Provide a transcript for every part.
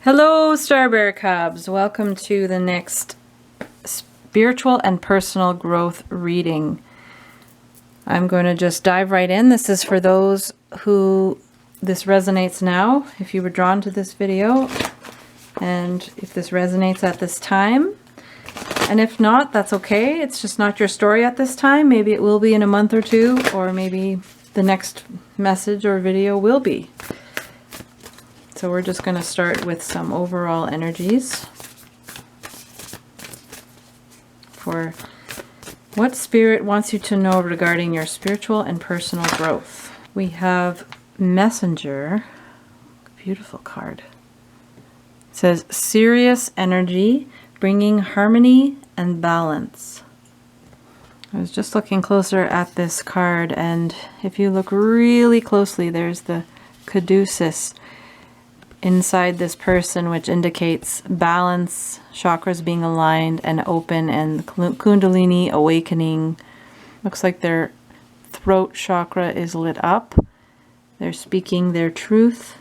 Hello, Starbear Cubs. Welcome to the next spiritual and personal growth reading. I'm going to just dive right in. This is for those who this resonates now, if you were drawn to this video, and if this resonates at this time. And if not, that's okay. It's just not your story at this time. Maybe it will be in a month or two, or maybe the next message or video will be. So we're just going to start with some overall energies for what Spirit wants you to know regarding your spiritual and personal growth. We have Messenger, beautiful card. It says serious energy, bringing harmony and balance. I was just looking closer at this card, and if you look really closely, there's the caduceus inside this person, which indicates balance, chakras being aligned and open, and kundalini awakening. Looks like their throat chakra is lit up. They're speaking their truth.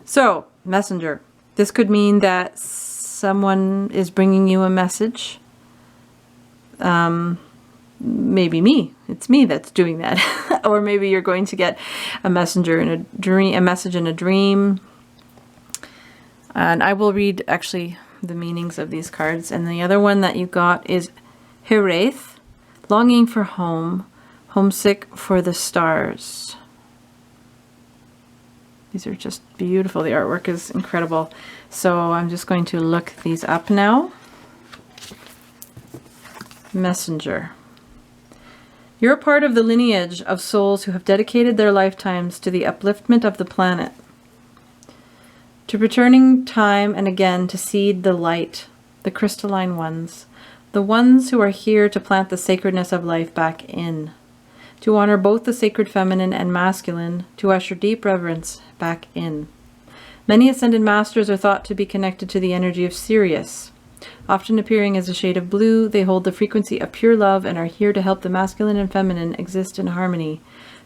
So, Messenger. This could mean that someone is bringing you a message. Maybe me. It's me that's doing that. Or maybe you're going to get a messenger in a dream, a message in a dream. And I will read actually the meanings of these cards. And the other one that you got is Hiraeth, longing for home, homesick for the stars. These are just beautiful. The artwork is incredible. So I'm just going to look these up now. Messenger. You're part of the lineage of souls who have dedicated their lifetimes to the upliftment of the planet, to returning time and again to seed the light, the crystalline ones, the ones who are here to plant the sacredness of life back in, to honor both the sacred feminine and masculine, to usher deep reverence back in. Many ascended masters are thought to be connected to the energy of Sirius. Often appearing as a shade of blue, they hold the frequency of pure love and are here to help the masculine and feminine exist in harmony,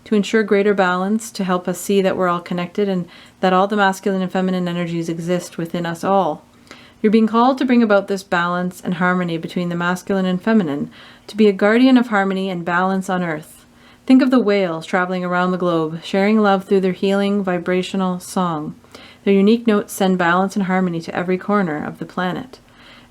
to ensure greater balance, to help us see that we're all connected and that all the masculine and feminine energies exist within us all. You're being called to bring about this balance and harmony between the masculine and feminine, to be a guardian of harmony and balance on Earth. Think of the whales traveling around the globe, sharing love through their healing, vibrational song. Their unique notes send balance and harmony to every corner of the planet.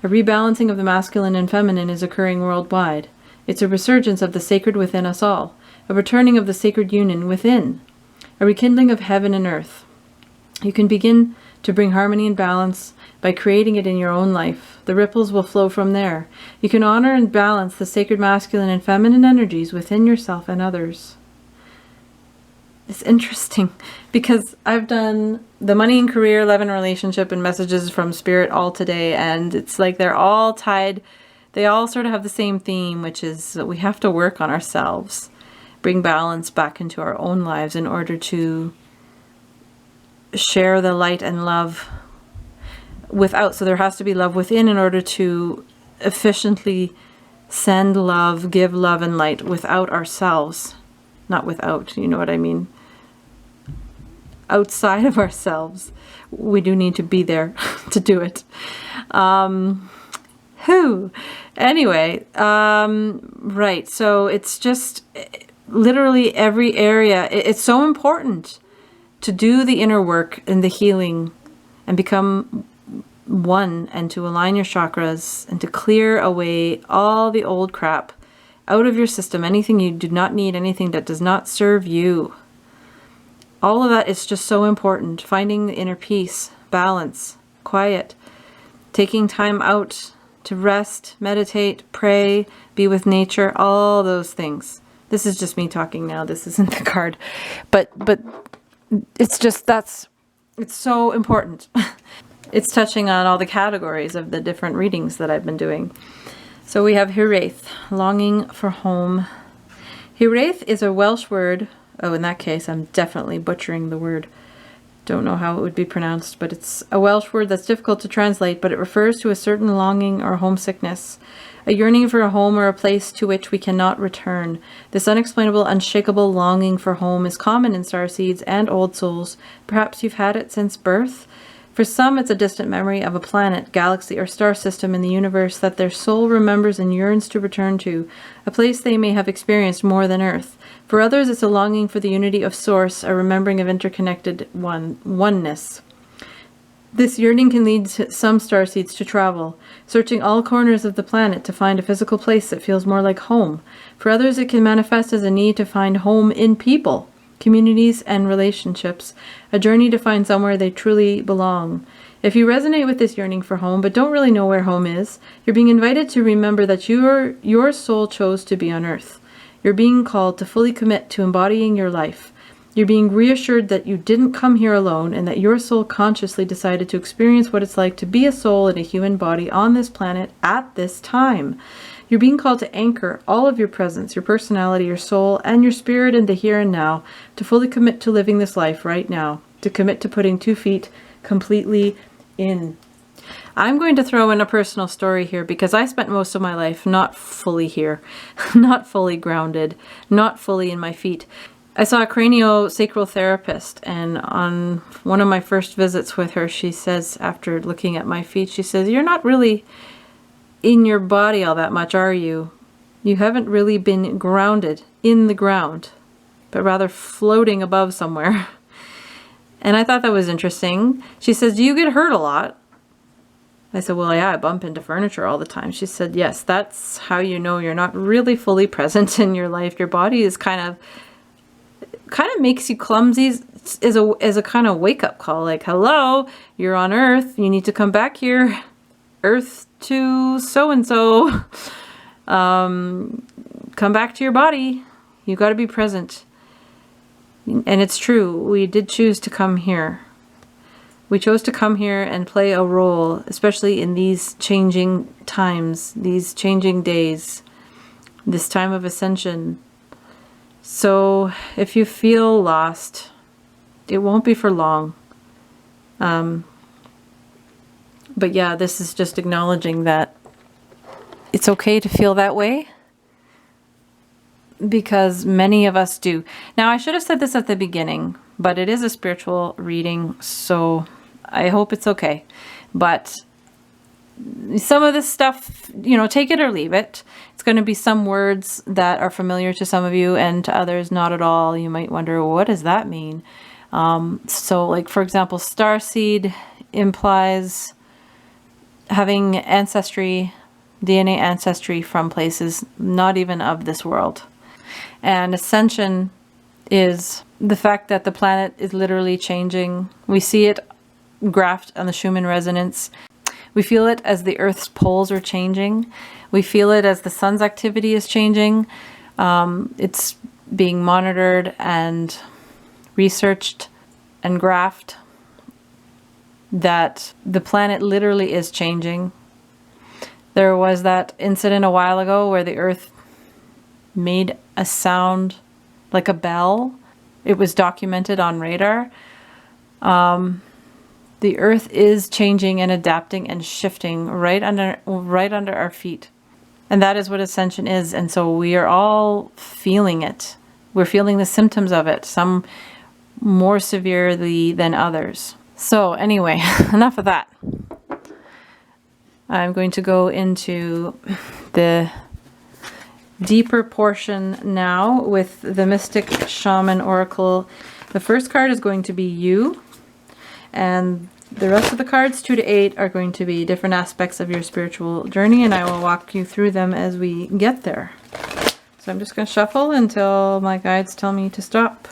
A rebalancing of the masculine and feminine is occurring worldwide. It's a resurgence of the sacred within us all. A returning of the sacred union within, a rekindling of heaven and earth. You can begin to bring harmony and balance by creating it in your own life. The ripples will flow from there. You can honor and balance the sacred masculine and feminine energies within yourself and others. It's interesting because I've done the money and career, love and relationship, and messages from Spirit all today, and it's like they're all tied. They all sort of have the same theme, which is that we have to work on ourselves. Bring balance back into our own lives in order to share the light and love without. So there has to be love within in order to efficiently send love, give love and light without ourselves. Not without, you know what I mean? Outside of ourselves. We do need to be there to do it. Anyway, right. So it's just literally every area. It's so important to do the inner work and the healing and become one, and to align your chakras and to clear away all the old crap out of your system, anything you do not need, anything that does not serve you. All of that is just so important. Finding the inner peace, balance, quiet, taking time out to rest, meditate, pray, be with nature, all those things. This is just me talking now. This isn't the card. But it's just, it's so important. It's touching on all the categories of the different readings that I've been doing. So we have Hiraeth, longing for home. Hiraeth is a Welsh word. Oh, in that case, I'm definitely butchering the word. Don't know how it would be pronounced, but it's a Welsh word that's difficult to translate, but it refers to a certain longing or homesickness, a yearning for a home or a place to which we cannot return. This unexplainable, unshakable longing for home is common in starseeds and old souls. Perhaps you've had it since birth. For some, it's a distant memory of a planet, galaxy, or star system in the universe that their soul remembers and yearns to return to, a place they may have experienced more than Earth. For others, it's a longing for the unity of Source, a remembering of interconnected oneness. This yearning can lead some starseeds to travel, searching all corners of the planet to find a physical place that feels more like home. For others, it can manifest as a need to find home in people, communities, and relationships, a journey to find somewhere they truly belong. If you resonate with this yearning for home but don't really know where home is, you're being invited to remember that your soul chose to be on Earth. You're being called to fully commit to embodying your life. You're being reassured that you didn't come here alone and that your soul consciously decided to experience what it's like to be a soul in a human body on this planet at this time. You're being called to anchor all of your presence, your personality, your soul, and your spirit in the here and now, to fully commit to living this life right now, to commit to putting 2 feet completely in. I'm going to throw in a personal story here because I spent most of my life not fully here, not fully grounded, not fully in my feet. I saw a craniosacral therapist, and on one of my first visits with her, she says, after looking at my feet, she says, "You're not really in your body all that much, are you? You haven't really been grounded in the ground, but rather floating above somewhere." And I thought that was interesting. She says, "Do you get hurt a lot?" I said, "Well, yeah, I bump into furniture all the time." She said, "Yes, that's how you know you're not really fully present in your life. Your body is kind of makes you clumsy as a kind of wake-up call, like, hello, you're on Earth, you need to come back here, Earth to so-and-so, come back to your body, you got to be present." And it's true, we did choose to come here. We chose to come here and play a role, especially in these changing times, these changing days, this time of ascension. So if you feel lost, it won't be for long. But yeah, this is just acknowledging that it's okay to feel that way, because many of us do. Now, I should have said this at the beginning, but it is a spiritual reading, so I hope it's okay. But some of this stuff, take it or leave it. It's going to be some words that are familiar to some of you and to others not at all. You might wonder, what does that mean? So like, for example, Starseed implies having ancestry, DNA ancestry from places not even of this world. And ascension is the fact that the planet is literally changing. We see it graphed on the Schumann resonance. We feel it as the Earth's poles are changing. We feel it as the sun's activity is changing. It's being monitored and researched and graphed that the planet literally is changing. There was that incident a while ago where the Earth made a sound like a bell. It was documented on radar. The Earth is changing and adapting and shifting right under our feet. And that is what ascension is. And so we are all feeling it. We're feeling the symptoms of it, some more severely than others. So anyway, enough of that. I'm going to go into the deeper portion now with the Mystic Shaman Oracle. The first card is going to be you, and the rest of the cards, 2 to 8, are going to be different aspects of your spiritual journey, and I will walk you through them as we get there. So I'm just going to shuffle until my guides tell me to stop.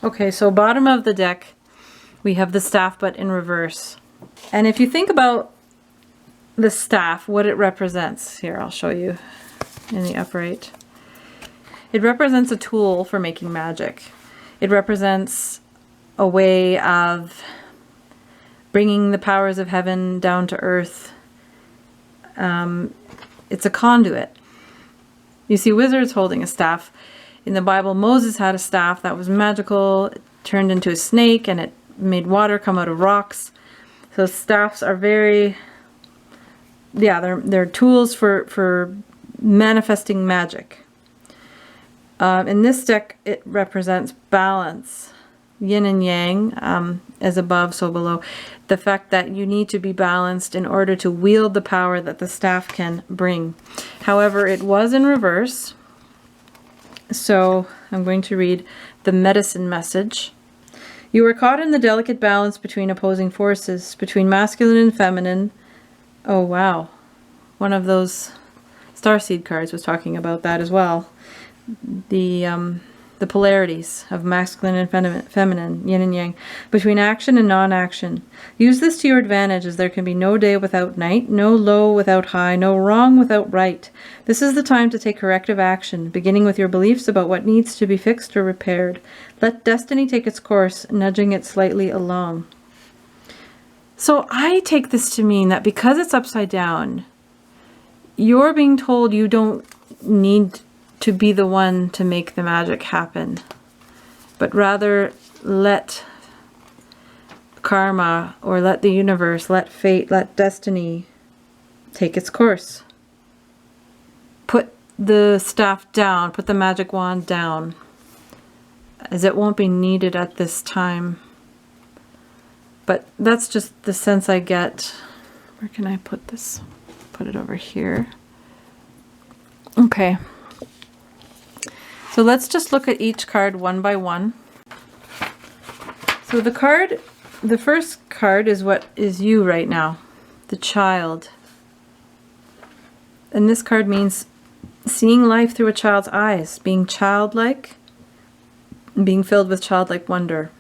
Okay, so bottom of the deck, we have the staff, but in reverse. And if you think about the staff, what it represents, here, I'll show you in the upright. It represents a tool for making magic. It represents a way of bringing the powers of heaven down to earth. It's a conduit. You see wizards holding a staff. In the Bible, Moses had a staff that was magical. It turned into a snake and it made water come out of rocks. So staffs are very, they're tools for manifesting magic. In this deck, it represents balance. Yin and yang, as above, so below. The fact that you need to be balanced in order to wield the power that the staff can bring. However, it was in reverse. So I'm going to read the medicine message. You are caught in the delicate balance between opposing forces, between masculine and feminine. Oh, wow. One of those Starseed cards was talking about that as well. The polarities of masculine and feminine, yin and yang, between action and non-action. Use this to your advantage, as there can be no day without night, no low without high, no wrong without right. This is the time to take corrective action, beginning with your beliefs about what needs to be fixed or repaired. Let destiny take its course, nudging it slightly along. So I take this to mean that because it's upside down, you're being told you don't need to be the one to make the magic happen, but rather let karma, or let the universe, let fate, let destiny take its course. Put the staff down, put the magic wand down, as it won't be needed at this time. But that's just the sense I get. Where can I put this? Put it over here. Okay. So let's just look at each card one by one. So the first card is what is you right now, the child. And this card means seeing life through a child's eyes, being childlike, being filled with childlike wonder.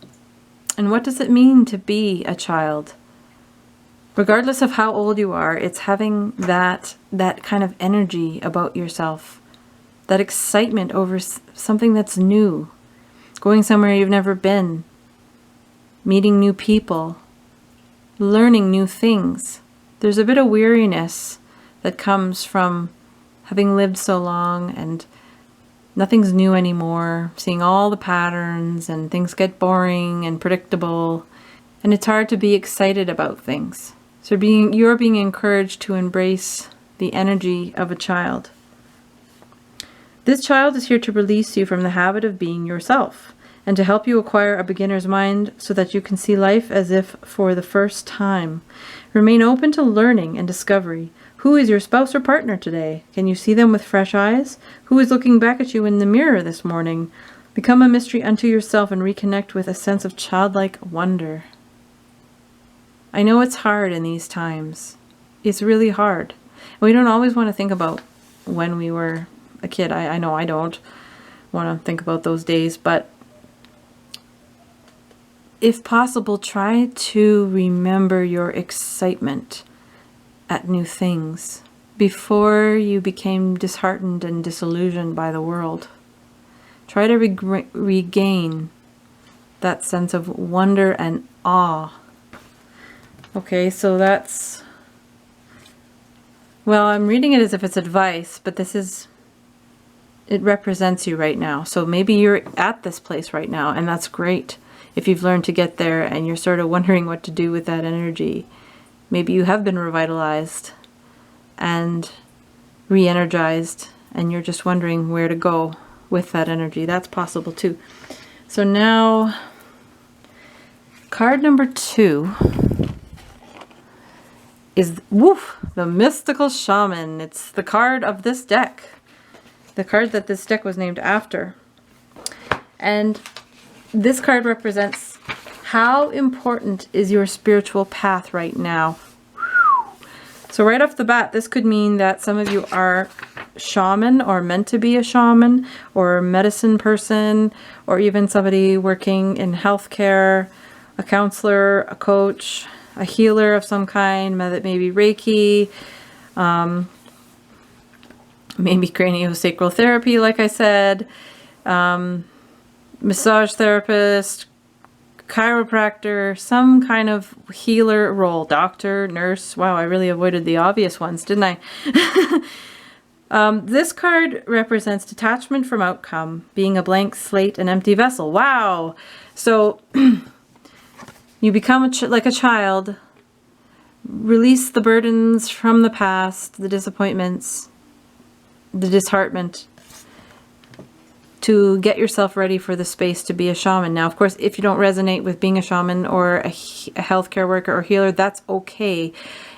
And what does it mean to be a child? Regardless of how old you are, it's having that kind of energy about yourself. That excitement over something that's new, going somewhere you've never been, meeting new people, learning new things. There's a bit of weariness that comes from having lived so long and nothing's new anymore, seeing all the patterns and things get boring and predictable, and it's hard to be excited about things. So you're being encouraged to embrace the energy of a child. This child is here to release you from the habit of being yourself, and to help you acquire a beginner's mind so that you can see life as if for the first time. Remain open to learning and discovery. Who is your spouse or partner today? Can you see them with fresh eyes? Who is looking back at you in the mirror this morning? Become a mystery unto yourself and reconnect with a sense of childlike wonder. I know it's hard in these times. It's really hard. We don't always want to think about when we were a kid. I know I don't want to think about those days, but if possible, try to remember your excitement at new things before you became disheartened and disillusioned by the world. Try to regain that sense of wonder and awe. Okay, so that's, well, I'm reading it as if it's advice, but it represents you right now. So maybe you're at this place right now, and that's great. If you've learned to get there and you're sort of wondering what to do with that energy, maybe you have been revitalized and re-energized, and you're just wondering where to go with that energy. That's possible too. So now, card number 2 is Woof, the Mystical Shaman. It's the card of this deck. The card that this deck was named after. And this card represents how important is your spiritual path right now. So right off the bat, this could mean that some of you are shaman or meant to be a shaman or a medicine person, or even somebody working in healthcare, a counselor, a coach, a healer of some kind, maybe Reiki, maybe craniosacral therapy, like I said, massage therapist, chiropractor, some kind of healer role, doctor, nurse. Wow, I really avoided the obvious ones, didn't I? This card represents detachment from outcome, being a blank slate, an empty vessel. Wow! So you become like a child, release the burdens from the past, the disappointments, the disheartenment, to get yourself ready for the space to be a shaman. Now, of course, if you don't resonate with being a shaman or a healthcare worker or healer, that's okay.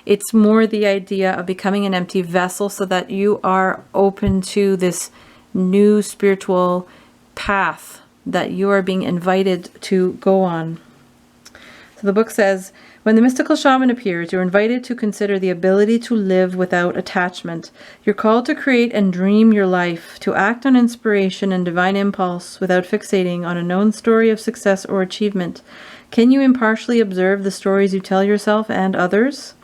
It's more the idea of becoming an empty vessel so that you are open to this new spiritual path that you are being invited to go on. So the book says, when the mystical shaman appears, you're invited to consider the ability to live without attachment. You're called to create and dream your life, to act on inspiration and divine impulse without fixating on a known story of success or achievement. Can you impartially observe the stories you tell yourself and others?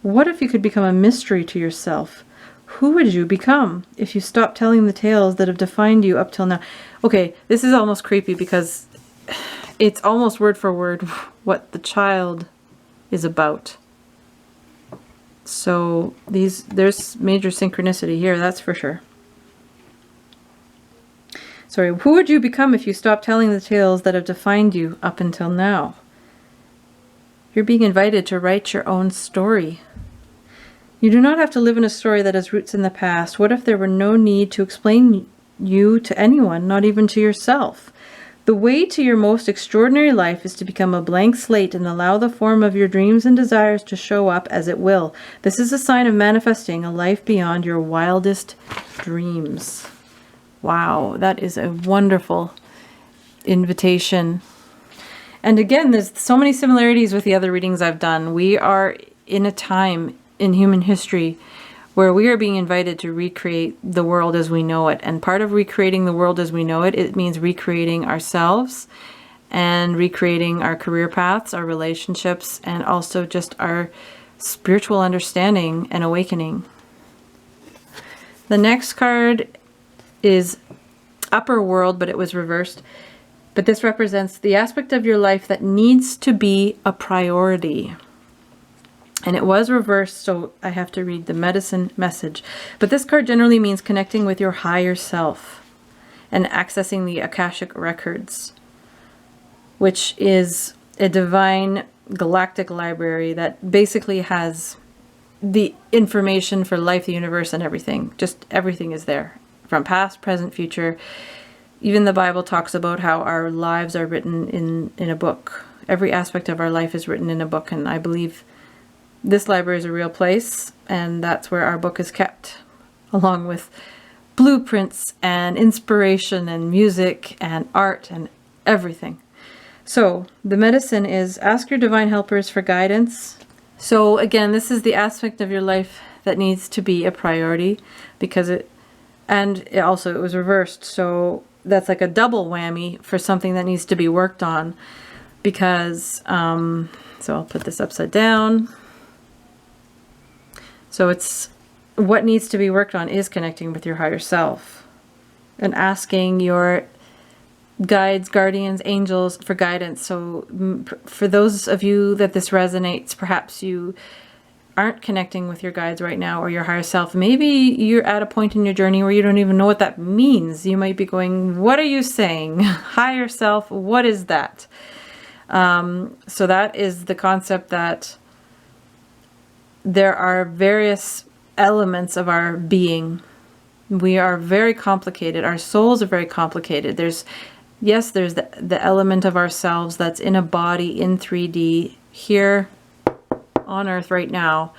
What if you could become a mystery to yourself? Who would you become if you stopped telling the tales that have defined you up till now? Okay, this is almost creepy because it's almost word for word what the child is about. So there's major synchronicity here, that's for sure. Sorry, who would you become if you stopped telling the tales that have defined you up until now? You're being invited to write your own story. You do not have to live in a story that has roots in the past. What if there were no need to explain you to anyone, not even to yourself? The way to your most extraordinary life is to become a blank slate and allow the form of your dreams and desires to show up as it will. This is a sign of manifesting a life beyond your wildest dreams. Wow, that is a wonderful invitation. And again, there's so many similarities with the other readings I've done. We are in a time in human history where we are being invited to recreate the world as we know it. And part of recreating the world as we know it, it means recreating ourselves and recreating our career paths, our relationships, and also just our spiritual understanding and awakening. The next card is Upper World, but it was reversed. But this represents the aspect of your life that needs to be a priority. And it was reversed, so I have to read the medicine message. But this card generally means connecting with your higher self and accessing the Akashic records, which is a divine galactic library that basically has the information for life, the universe, and everything. Just everything is there, from past, present, future. Even the Bible talks about how our lives are written in a book. Every aspect of our life is written in a book, and I believe this library is a real place, and that's where our book is kept, along with blueprints and inspiration and music and art and everything. So the medicine is ask your divine helpers for guidance. So again, this is the aspect of your life that needs to be a priority because it was reversed. So that's like a double whammy for something that needs to be worked on because, so I'll put this upside down. So it's what needs to be worked on is connecting with your higher self and asking your guides, guardians, angels for guidance. So for those of you that this resonates, perhaps you aren't connecting with your guides right now or your higher self. Maybe you're at a point in your journey where you don't even know what that means. You might be going, what are you saying? Higher self, what is that? So that is the concept that there are various elements of our being. We are very complicated. Our souls are very complicated. There's the element of ourselves that's in a body in 3D here on earth right now.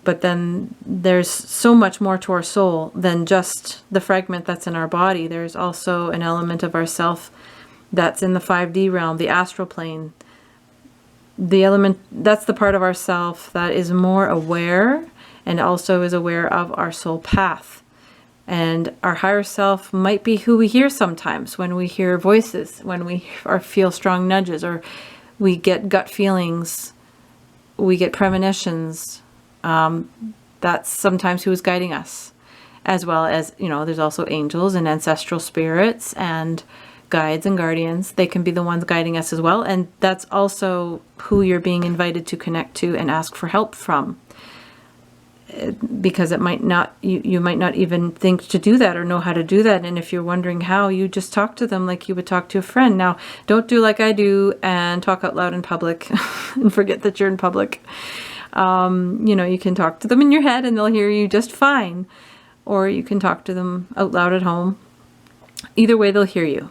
But then there's so much more to our soul than just the fragment that's in our body. There's also an element of ourself that's in the 5D realm, the astral plane. The element, that's the part of ourself that is more aware and also is aware of our soul path. And our higher self might be who we hear sometimes when we hear voices, when we feel strong nudges, or we get gut feelings, we get premonitions. That's sometimes who is guiding us. As well as, there's also angels and ancestral spirits and guides and guardians. They can be the ones guiding us as well. And that's also who you're being invited to connect to and ask for help from. Because it might not, you might not even think to do that or know how to do that. And if you're wondering how, you just talk to them like you would talk to a friend. Now, don't do like I do and talk out loud in public and forget that you're in public. You can talk to them in your head and they'll hear you just fine. Or you can talk to them out loud at home. Either way, they'll hear you.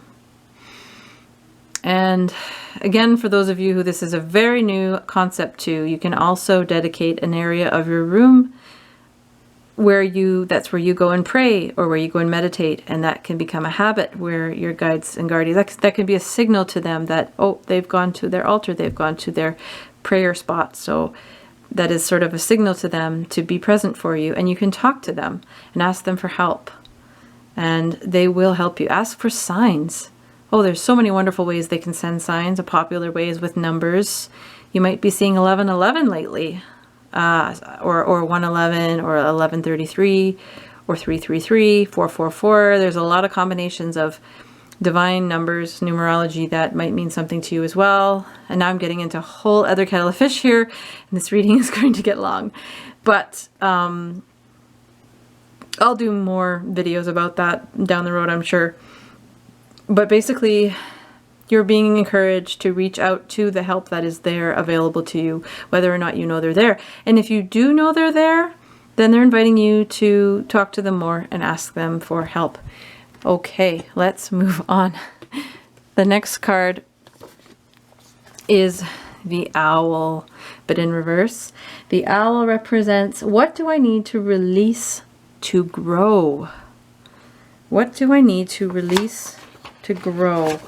And again, for those of you who this is a very new concept to, you can also dedicate an area of your room that's where you go and pray, or where you go and meditate, and that can become a habit where your guides and guardians, that can be a signal to them that, oh, they've gone to their altar, they've gone to their prayer spot. So that is sort of a signal to them to be present for you, and you can talk to them and ask them for help, and they will help you. Ask for signs. Oh, there's so many wonderful ways they can send signs. A popular way is with numbers. You might be seeing 1111 lately, or 111, or 1133, or 333, 444. There's a lot of combinations of divine numbers, numerology, that might mean something to you as well. And now I'm getting into a whole other kettle of fish here, and this reading is going to get long. But I'll do more videos about that down the road, I'm sure. But basically, you're being encouraged to reach out to the help that is there available to you, whether or not you know they're there. And if you do know they're there, then they're inviting you to talk to them more and ask them for help. Okay, let's move on. The next card is the owl, but in reverse. The owl represents, what do I need to release to grow? What do I need to release to grow?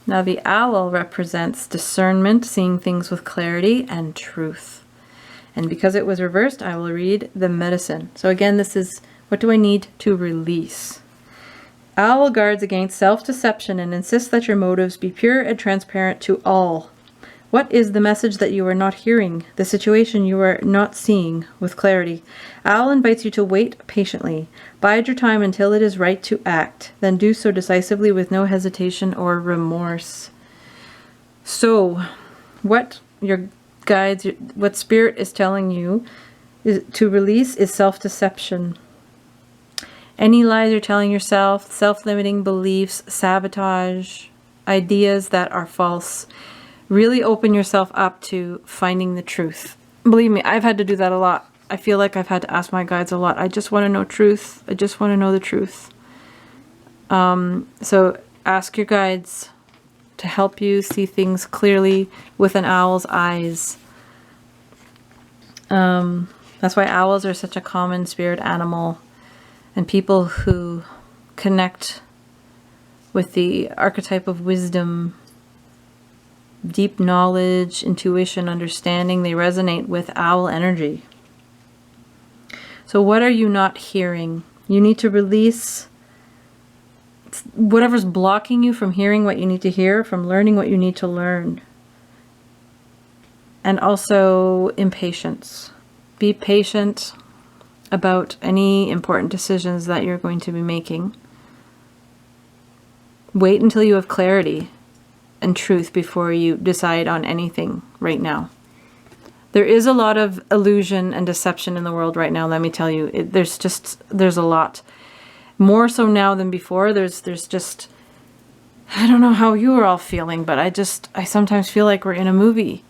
Now the owl represents discernment, seeing things with clarity and truth. And because it was reversed, I will read the medicine. So again, this is, what do I need to release? Owl guards against self-deception and insists that your motives be pure and transparent to all. What is the message that you are not hearing, the situation you are not seeing with clarity? Owl invites you to wait patiently. Bide your time until it is right to act. Then do so decisively with no hesitation or remorse. So, what your guides, what Spirit is telling you is to release is self-deception. Any lies you're telling yourself, self-limiting beliefs, sabotage, ideas that are false. Really open yourself up to finding the truth. Believe me, I've had to do that a lot. I feel like I've had to ask my guides a lot. I just want to know truth. I just want to know the truth. So ask your guides to help you see things clearly with an owl's eyes. That's why owls are such a common spirit animal. And people who connect with the archetype of wisdom, deep knowledge, intuition, understanding, they resonate with owl energy. So what are you not hearing? You need to release whatever's blocking you from hearing what you need to hear, from learning what you need to learn. And also impatience. Be patient about any important decisions that you're going to be making. Wait until you have clarity and truth before you decide on anything right now. There is a lot of illusion and deception in the world right now, let me tell you. There's a lot. More so now than before. There's just, I don't know how you are all feeling, but I sometimes feel like we're in a movie.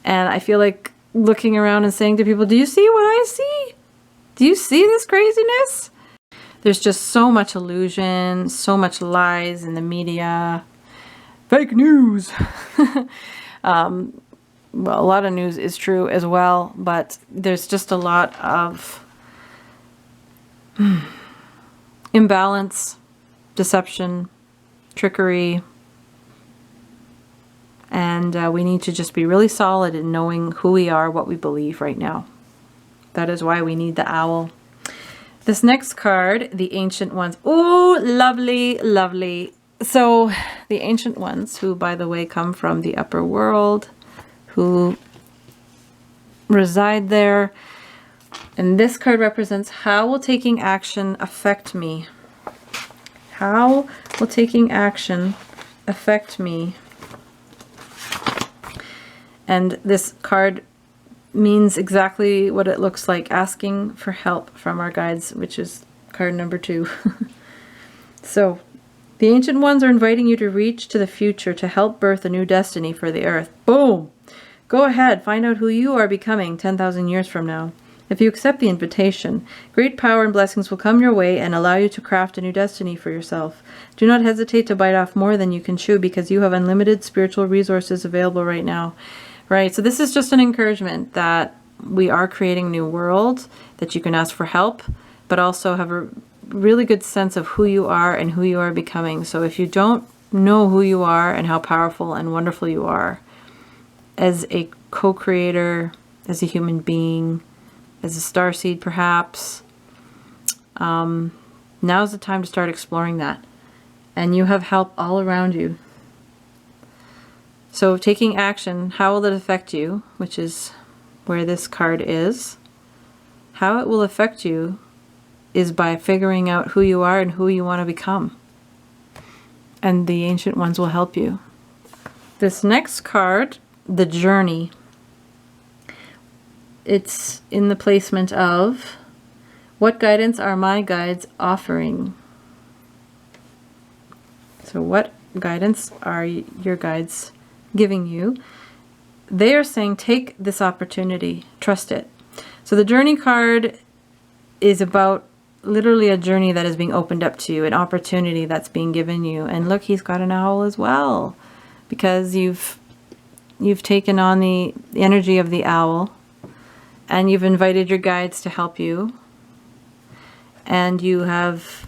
And I feel like looking around and saying to people, do you see what I see? Do you see this craziness? There's just so much illusion, so much lies in the media. Fake news. Well, a lot of news is true as well, but there's just a lot of imbalance, deception, trickery, and we need to just be really solid in knowing who we are, what we believe right now. That is why we need the owl. This next card, the Ancient Ones. Oh, lovely, lovely. So the Ancient Ones, who, by the way, come from the upper world, who reside there. And this card represents, how will taking action affect me? How will taking action affect me? And this card means exactly what it looks like, asking for help from our guides, which is card number 2. So, the Ancient Ones are inviting you to reach to the future to help birth a new destiny for the earth. Boom! Go ahead, find out who you are becoming 10,000 years from now. If you accept the invitation, great power and blessings will come your way and allow you to craft a new destiny for yourself. Do not hesitate to bite off more than you can chew, because you have unlimited spiritual resources available right now. Right, so this is just an encouragement that we are creating a new world, that you can ask for help, but also have a really good sense of who you are and who you are becoming. So if you don't know who you are and how powerful and wonderful you are as a co-creator, as a human being, as a starseed perhaps, now's the time to start exploring that. And you have help all around you. So taking action, how will it affect you, which is where this card is. How it will affect you is by figuring out who you are and who you want to become. And the ancient ones will help you. This next card, the Journey. It's in the placement of, what guidance are my guides offering? So what guidance are your guides giving you? They are saying, take this opportunity, trust it. So the Journey card is about literally a journey that is being opened up to you, an opportunity that's being given you. And look, he's got an owl as well, because you've taken on the energy of the owl, and you've invited your guides to help you, and you have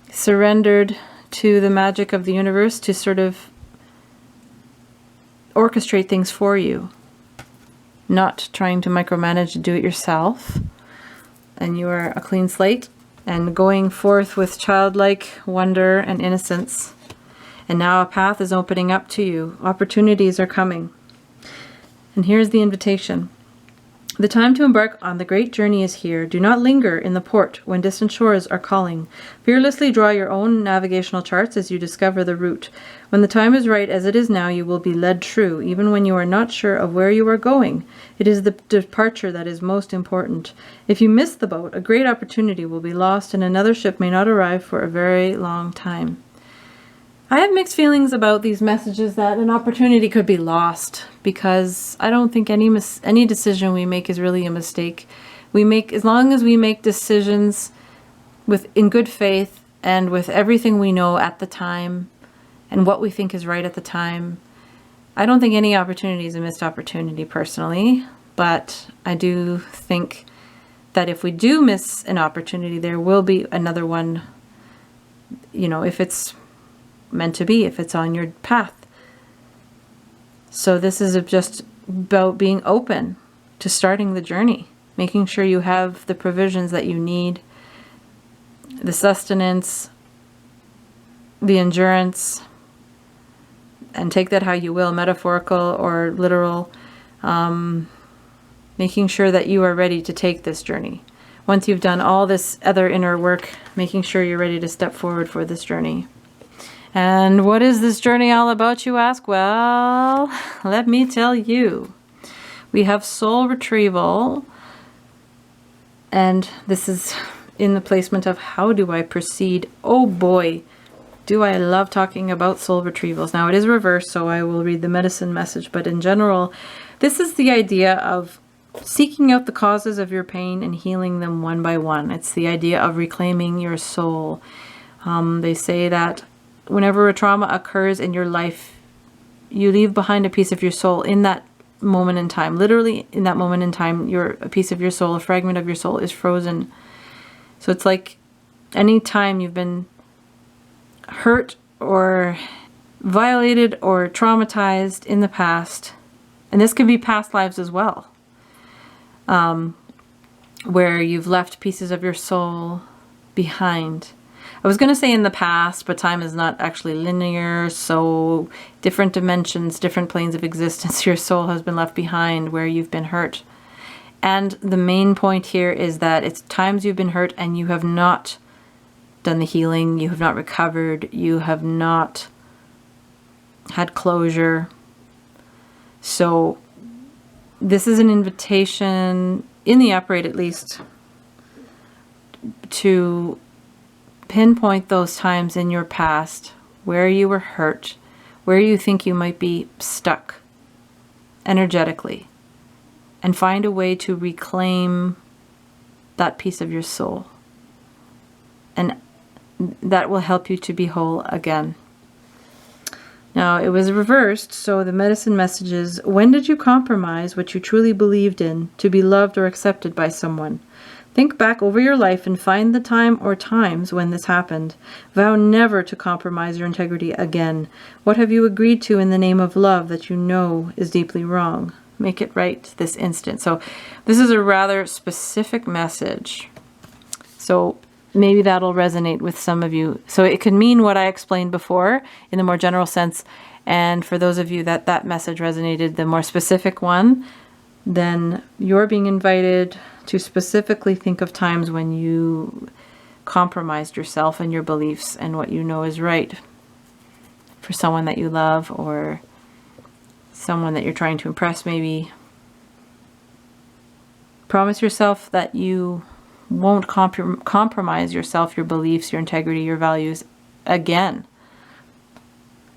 surrendered to the magic of the universe to sort of orchestrate things for you, not trying to micromanage to do it yourself. And you are a clean slate and going forth with childlike wonder and innocence. And now a path is opening up to you. Opportunities are coming. And here's the invitation. The time to embark on the great journey is here. Do not linger in the port when distant shores are calling. Fearlessly draw your own navigational charts as you discover the route. When the time is right, as it is now, you will be led true, even when you are not sure of where you are going. It is the departure that is most important. If you miss the boat, a great opportunity will be lost, and another ship may not arrive for a very long time. I have mixed feelings about these messages that an opportunity could be lost, because I don't think any decision we make is really a mistake. As long as we make decisions in good faith and with everything we know at the time and what we think is right at the time, I don't think any opportunity is a missed opportunity personally, but I do think that if we do miss an opportunity, there will be another one, if it's meant to be, if it's on your path. So this is just about being open to starting the journey, making sure you have the provisions that you need, the sustenance, the endurance, and take that how you will, metaphorical or literal, making sure that you are ready to take this journey. Once you've done all this other inner work, making sure you're ready to step forward for this journey. And what is this journey all about, you ask? Well, let me tell you. We have soul retrieval, and this is in the placement of how do I proceed? Oh boy, do I love talking about soul retrievals. Now it is reversed, so I will read the medicine message, but in general, this is the idea of seeking out the causes of your pain and healing them one by one. It's the idea of reclaiming your soul. They say that whenever a trauma occurs in your life, you leave behind a piece of your soul in that moment in time. Literally in that moment in time, a piece of your soul, a fragment of your soul is frozen. So it's like any time you've been hurt or violated or traumatized in the past, and this can be past lives as well, where you've left pieces of your soul behind. I was going to say in the past, but time is not actually linear, so different dimensions, different planes of existence, your soul has been left behind where you've been hurt. And the main point here is that it's times you've been hurt and you have not done the healing, you have not recovered, you have not had closure. So this is an invitation, in the upright at least, to pinpoint those times in your past where you were hurt, where you think you might be stuck energetically, and find a way to reclaim that piece of your soul. And that will help you to be whole again. Now, it was reversed, so the medicine message is, when did you compromise what you truly believed in to be loved or accepted by someone? Think back over your life and find the time or times when this happened. Vow never to compromise your integrity again. What have you agreed to in the name of love that you know is deeply wrong? Make it right this instant. So this is a rather specific message. So maybe that'll resonate with some of you. So it could mean what I explained before in the more general sense. And for those of you that message resonated, the more specific one, then you're being invited to specifically think of times when you compromised yourself and your beliefs and what you know is right for someone that you love or someone that you're trying to impress maybe. Promise yourself that you won't compromise yourself, your beliefs, your integrity, your values again.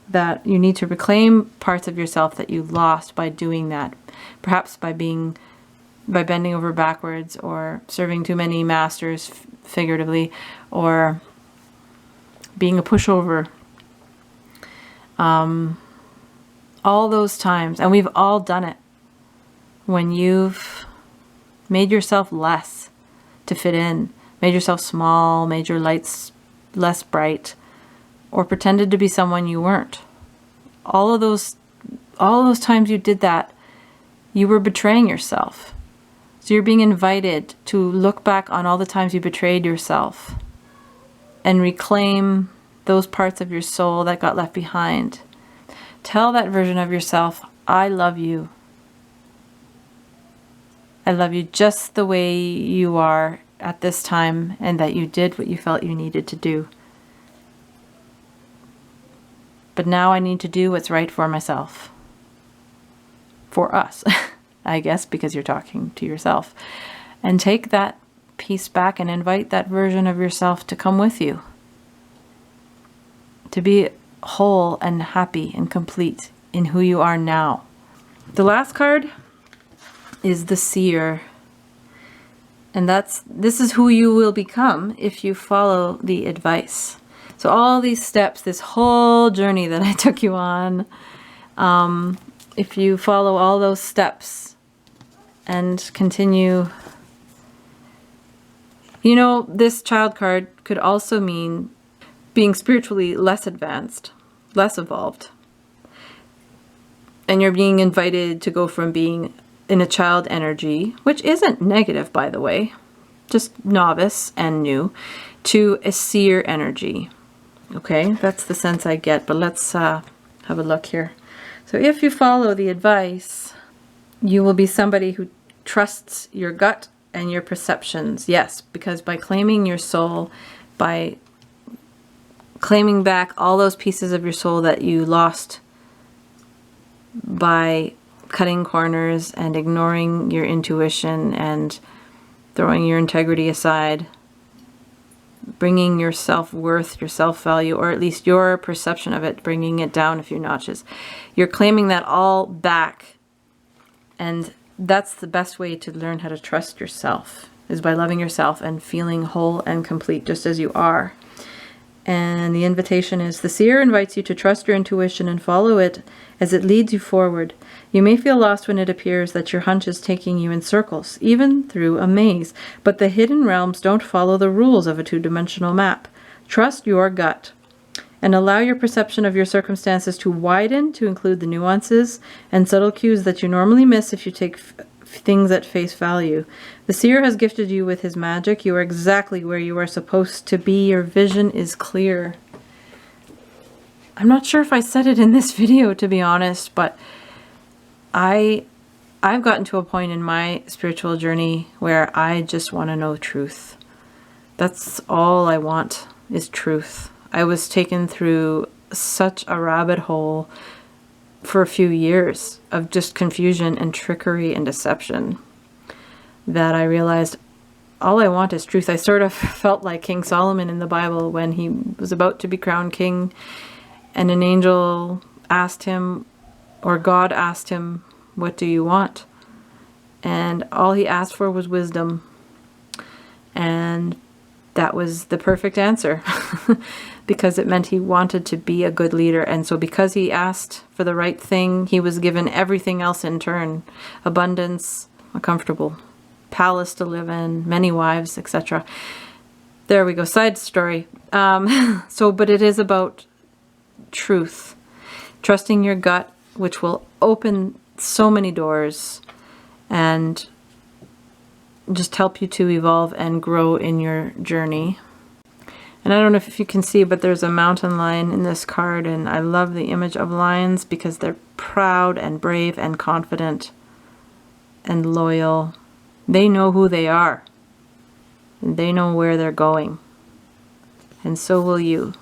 That you need to reclaim parts of yourself that you lost by doing that. Perhaps by bending over backwards or serving too many masters figuratively, or being a pushover. All those times, and we've all done it, when you've made yourself less to fit in, made yourself small, made your lights less bright, or pretended to be someone you weren't. All of those times you did that, you were betraying yourself. So you're being invited to look back on all the times you betrayed yourself and reclaim those parts of your soul that got left behind. Tell that version of yourself, I love you. I love you just the way you are at this time, and that you did what you felt you needed to do. But now I need to do what's right for myself. For us, I guess, because you're talking to yourself. And take that piece back and invite that version of yourself to come with you. To be whole and happy and complete in who you are now. The last card is the Seer. And this is who you will become if you follow the advice. So all these steps, this whole journey that I took you on, if you follow all those steps and continue, this child card could also mean being spiritually less advanced, less evolved. And you're being invited to go from being in a child energy, which isn't negative, by the way, just novice and new, to a seer energy. Okay, that's the sense I get, but let's have a look here. So if you follow the advice, you will be somebody who trusts your gut and your perceptions. Yes, because by claiming your soul, by claiming back all those pieces of your soul that you lost by cutting corners and ignoring your intuition and throwing your integrity aside, bringing your self-worth, your self-value, or at least your perception of it, bringing it down a few notches. You're claiming that all back. And that's the best way to learn how to trust yourself, is by loving yourself and feeling whole and complete just as you are. And the invitation is, the seer invites you to trust your intuition and follow it as it leads you forward. You may feel lost when it appears that your hunch is taking you in circles, even through a maze, but the hidden realms don't follow the rules of a two-dimensional map. Trust your gut and allow your perception of your circumstances to widen to include the nuances and subtle cues that you normally miss if you take things at face value. The seer has gifted you with his magic. You are exactly where you are supposed to be. Your vision is clear. I'm not sure if I said it in this video, to be honest, but I've gotten to a point in my spiritual journey where I just want to know truth. That's all I want, is truth. I was taken through such a rabbit hole for a few years of just confusion and trickery and deception that I realized all I want is truth. I sort of felt like King Solomon in the Bible when he was about to be crowned king, and an angel asked him, or God asked him, what do you want? and all he asked for was wisdom. And that was the perfect answer because it meant he wanted to be a good leader. And so because he asked for the right thing, he was given everything else in turn. Abundance, a comfortable palace to live in, many wives, etc. There we go, side story. But it is about truth. Trusting your gut, which will open so many doors and just help you to evolve and grow in your journey. And I don't know if you can see, but there's a mountain lion in this card, and I love the image of lions because they're proud and brave and confident and loyal. They know who they are, and they know where they're going, and so will you.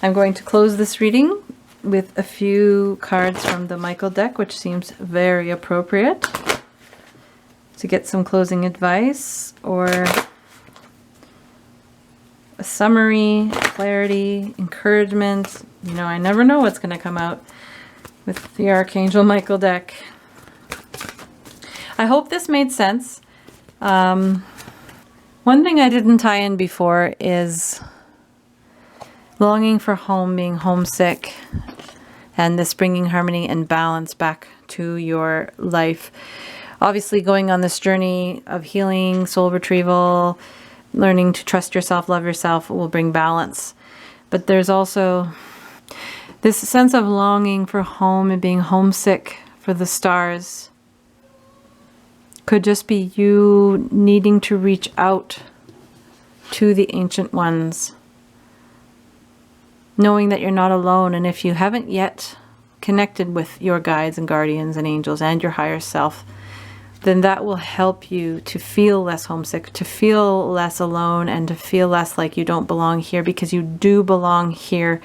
I'm going to close this reading with a few cards from the Michael deck, which seems very appropriate to get some closing advice or a summary, clarity, encouragement. You know, I never know what's going to come out with the Archangel Michael deck. I hope this made sense. One thing I didn't tie in before is longing for home, being homesick, and this bringing harmony and balance back to your life. Obviously, going on this journey of healing, soul retrieval, learning to trust yourself, love yourself will bring balance. But there's also this sense of longing for home and being homesick for the stars. Could just be you needing to reach out to the ancient ones, knowing that you're not alone. And if you haven't yet connected with your guides and guardians and angels and your higher self, then that will help you to feel less homesick, to feel less alone, and to feel less like you don't belong here, because you do belong here.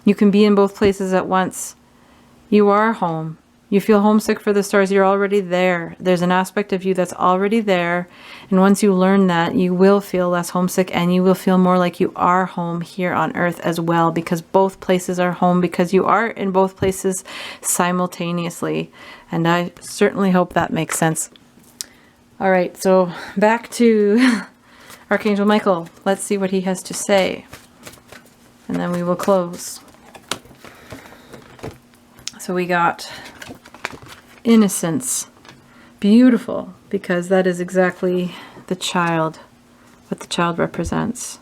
You can be in both places at once. You are home. You feel homesick for the stars. You're already there. There's an aspect of you that's already there. And once you learn that, you will feel less homesick, and you will feel more like you are home here on earth as well, because both places are home, because you are in both places simultaneously. And I certainly hope that makes sense. All right, so back to Archangel Michael. Let's see what he has to say, and then we will close. So we got Innocence. Beautiful, because that is exactly the child, what the child represents.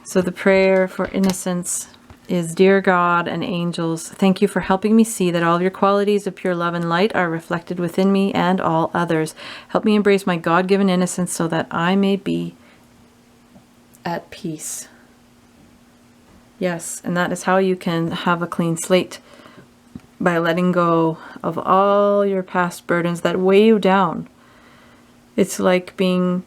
So the prayer for Innocence is, Dear God and angels, thank you for helping me see that all of your qualities of pure love and light are reflected within me and all others. Help me embrace my God-given innocence so that I may be at peace. Yes, and that is how you can have a clean slate, by letting go of all your past burdens that weigh you down. It's like being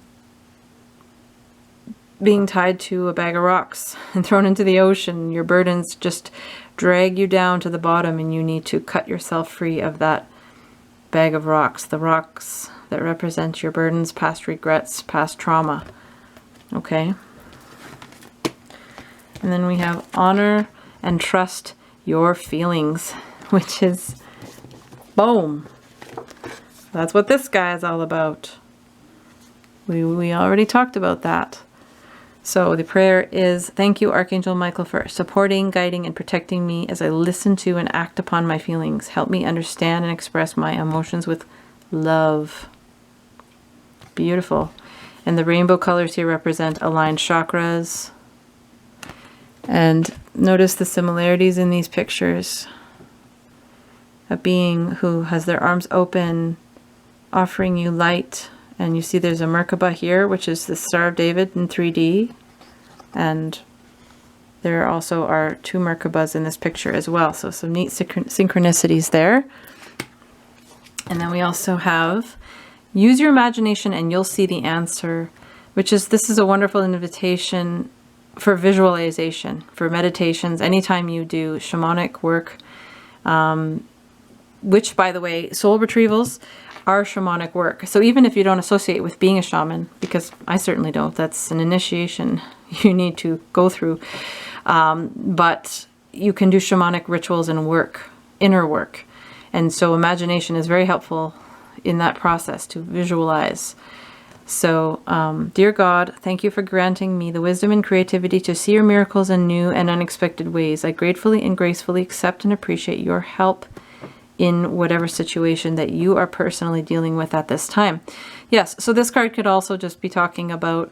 tied to a bag of rocks and thrown into the ocean. Your burdens just drag you down to the bottom, and you need to cut yourself free of that bag of rocks, the rocks that represent your burdens, past regrets, past trauma. Okay? And then we have honor and trust your feelings, which is boom. That's what this guy is all about. We already talked about that. So the prayer is, thank you, Archangel Michael, for supporting, guiding, and protecting me as I listen to and act upon my feelings. Help me understand and express my emotions with love. Beautiful. And the rainbow colors here represent aligned chakras. And notice the similarities in these pictures. A being who has their arms open, offering you light. And you see there's a Merkaba here, which is the Star of David in 3D. And there also are two Merkabas in this picture as well. So some neat synchronicities there. And then we also have, use your imagination and you'll see the answer, which is, this is a wonderful invitation for visualization, for meditations, anytime you do shamanic work, which, by the way, soul retrievals are shamanic work. So even if you don't associate with being a shaman, because I certainly don't, that's an initiation you need to go through, but you can do shamanic rituals and work, inner work. And so imagination is very helpful in that process, to visualize. So, dear God, thank you for granting me the wisdom and creativity to see your miracles in new and unexpected ways. I gratefully and gracefully accept and appreciate your help in whatever situation that you are personally dealing with at this time. Yes, so this card could also just be talking about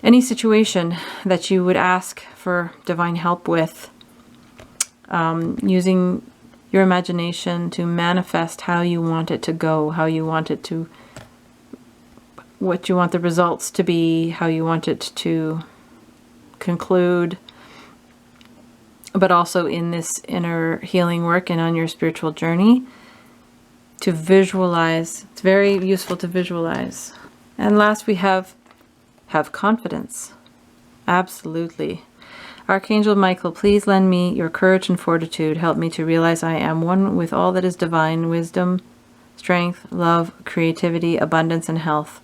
any situation that you would ask for divine help with, using your imagination to manifest how you want it to go, how you want it to, what you want the results to be, how you want it to conclude, but also in this inner healing work and on your spiritual journey, to visualize. It's very useful to visualize. And last we have confidence. Absolutely. Archangel Michael, please lend me your courage and fortitude. Help me to realize I am one with all that is divine, wisdom, strength, love, creativity, abundance, and health.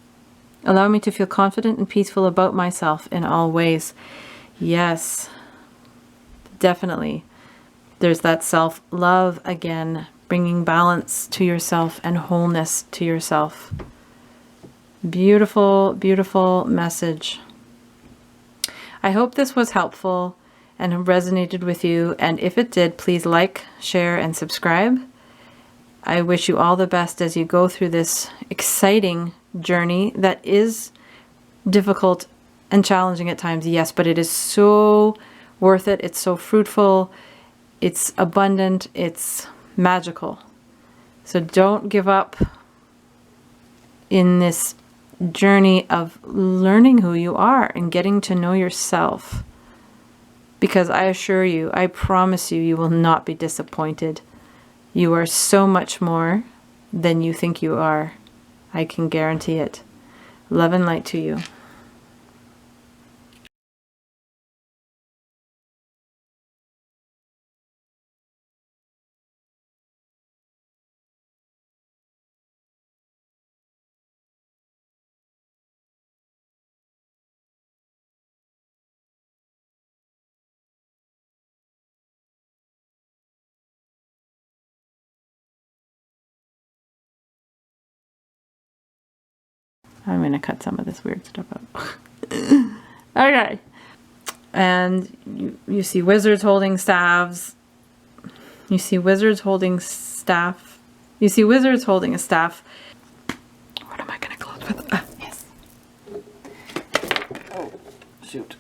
Allow me to feel confident and peaceful about myself in all ways. Yes, definitely. There's that self-love again, bringing balance to yourself and wholeness to yourself. Beautiful, beautiful message. I hope this was helpful and resonated with you. And if it did, please like, share, and subscribe. I wish you all the best as you go through this exciting journey that is difficult and challenging at times, yes, but it is so worth it. It's so fruitful. It's abundant. It's magical. So don't give up in this journey of learning who you are and getting to know yourself. Because I assure you, I promise you, you will not be disappointed. You are so much more than you think you are. I can guarantee it. Love and light to you. I'm going to cut some of this weird stuff out. Okay. And you see wizards holding staves. You see wizards holding staff. You see wizards holding a staff. What am I going to close with? Yes. Oh, shoot.